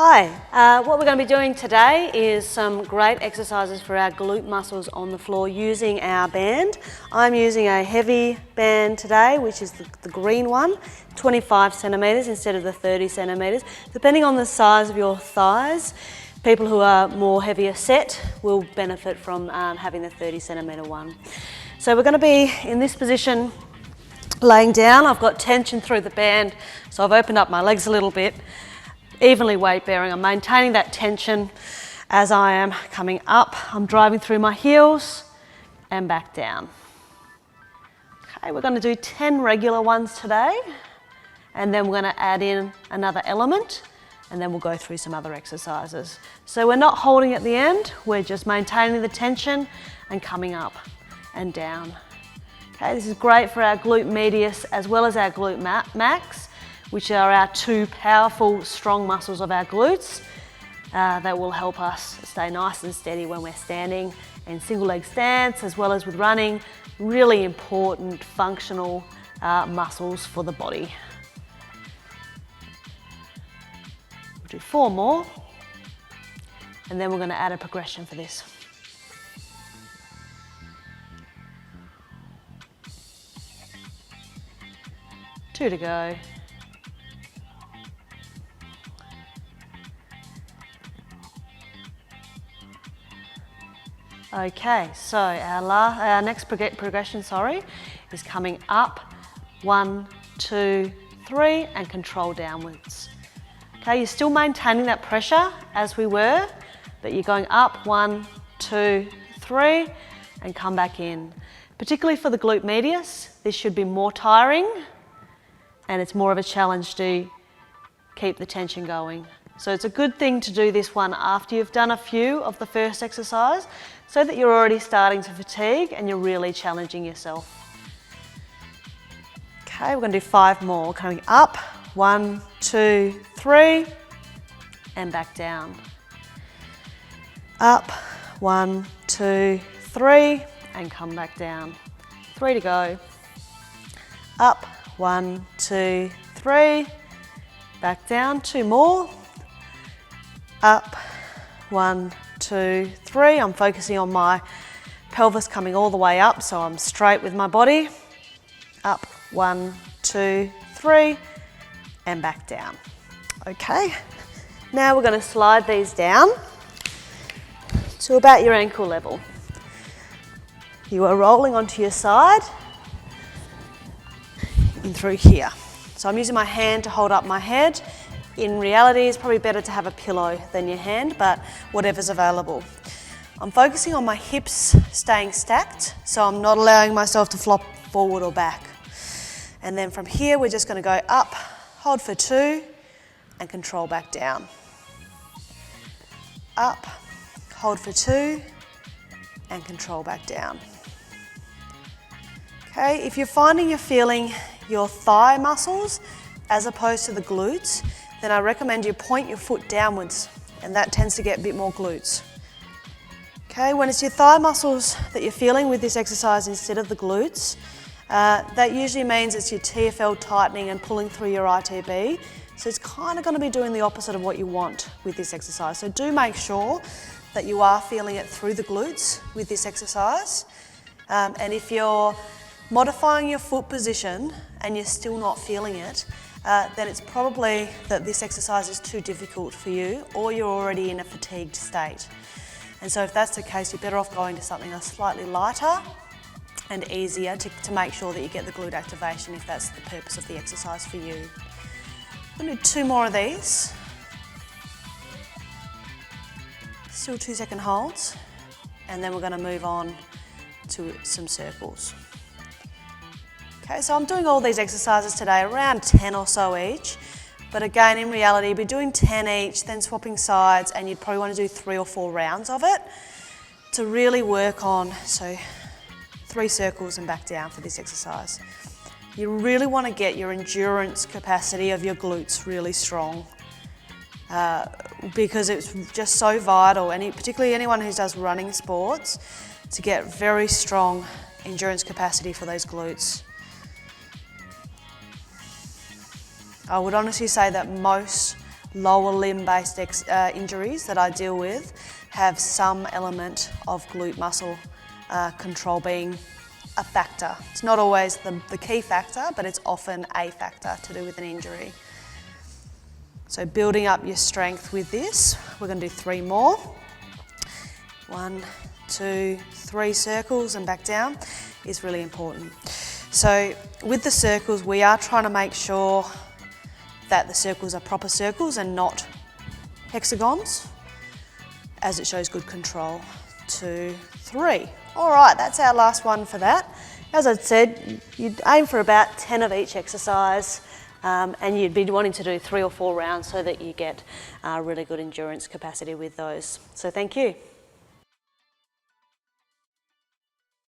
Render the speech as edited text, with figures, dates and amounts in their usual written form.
Hi, what we're going to be doing today is some great exercises for our glute muscles on the floor using our band. I'm using a heavy band today, which is the green one, 25 centimetres instead of the 30 centimetres. Depending on the size of your thighs, people who are more heavier set will benefit from having the 30 centimetre one. So we're going to be in this position laying down. I've got tension through the band, so I've opened up my legs a little bit. Evenly weight bearing. I'm maintaining that tension as I am coming up. I'm driving through my heels and back down. Okay, we're going to do 10 regular ones today, and then we're going to add in another element, and then we'll go through some other exercises. So we're not holding at the end, we're just maintaining the tension and coming up and down. Okay, this is great for our glute medius as well as our glute max, which are our two powerful, strong muscles of our glutes that will help us stay nice and steady when we're standing in single leg stance, as well as with running. Really important functional muscles for the body. We'll do 4 more, and then we're going to add a progression for this. Two to go. Okay, so our next progression, is coming up, 1, 2, 3, and control downwards. Okay, you're still maintaining that pressure as we were, but you're going up, 1, 2, 3, and come back in. Particularly for the glute medius, this should be more tiring, and it's more of a challenge to keep the tension going. So it's a good thing to do this one after you've done a few of the first exercise, so that you're already starting to fatigue and you're really challenging yourself. Okay, we're going to do 5 more. Coming up, 1, 2, 3, and back down. Up, 1, 2, 3, and come back down. 3 to go. Up, 1, 2, 3, back down. 2 more. Up, 1, 2, 3. I'm focusing on my pelvis coming all the way up, so I'm straight with my body. Up, 1, 2, 3, and back down. Okay, now we're going to slide these down to about your ankle level. You are rolling onto your side in through here. So I'm using my hand to hold up my head. In reality, it's probably better to have a pillow than your hand, but whatever's available. I'm focusing on my hips staying stacked, so I'm not allowing myself to flop forward or back. And then from here, we're just going to go up, hold for 2, and control back down. Up, hold for 2, and control back down. Okay, if you're finding you're feeling your thigh muscles as opposed to the glutes, then I recommend you point your foot downwards, and that tends to get a bit more glutes. Okay, when it's your thigh muscles that you're feeling with this exercise instead of the glutes, that usually means it's your TFL tightening and pulling through your ITB. So it's kind of going to be doing the opposite of what you want with this exercise. So do make sure that you are feeling it through the glutes with this exercise. And if you're modifying your foot position and you're still not feeling it, then it's probably that this exercise is too difficult for you, or you're already in a fatigued state. And so if that's the case, you're better off going to something that's slightly lighter and easier to make sure that you get the glute activation if that's the purpose of the exercise for you. I'm going to do 2 more of these. Still 2-second holds, and then we're going to move on to some circles. Okay, so I'm doing all these exercises today, around 10 or so each, but again, in reality, you'd be doing 10 each, then swapping sides, and you'd probably want to do 3 or 4 rounds of it to really work on, so 3 circles and back down for this exercise. You really want to get your endurance capacity of your glutes really strong because it's just so vital, particularly anyone who does running sports, to get very strong endurance capacity for those glutes. I would honestly say that most lower limb-based injuries that I deal with have some element of glute muscle control being a factor. It's not always the key factor, but it's often a factor to do with an injury. So building up your strength with this, we're going to do 3 more. 1, 2, 3 circles and back down is really important. So with the circles, we are trying to make sure that the circles are proper circles and not hexagons, as it shows good control. 2, 3. All right, that's our last one for that. As I said, you'd aim for about 10 of each exercise, and you'd be wanting to do 3 or 4 rounds so that you get really good endurance capacity with those. So thank you.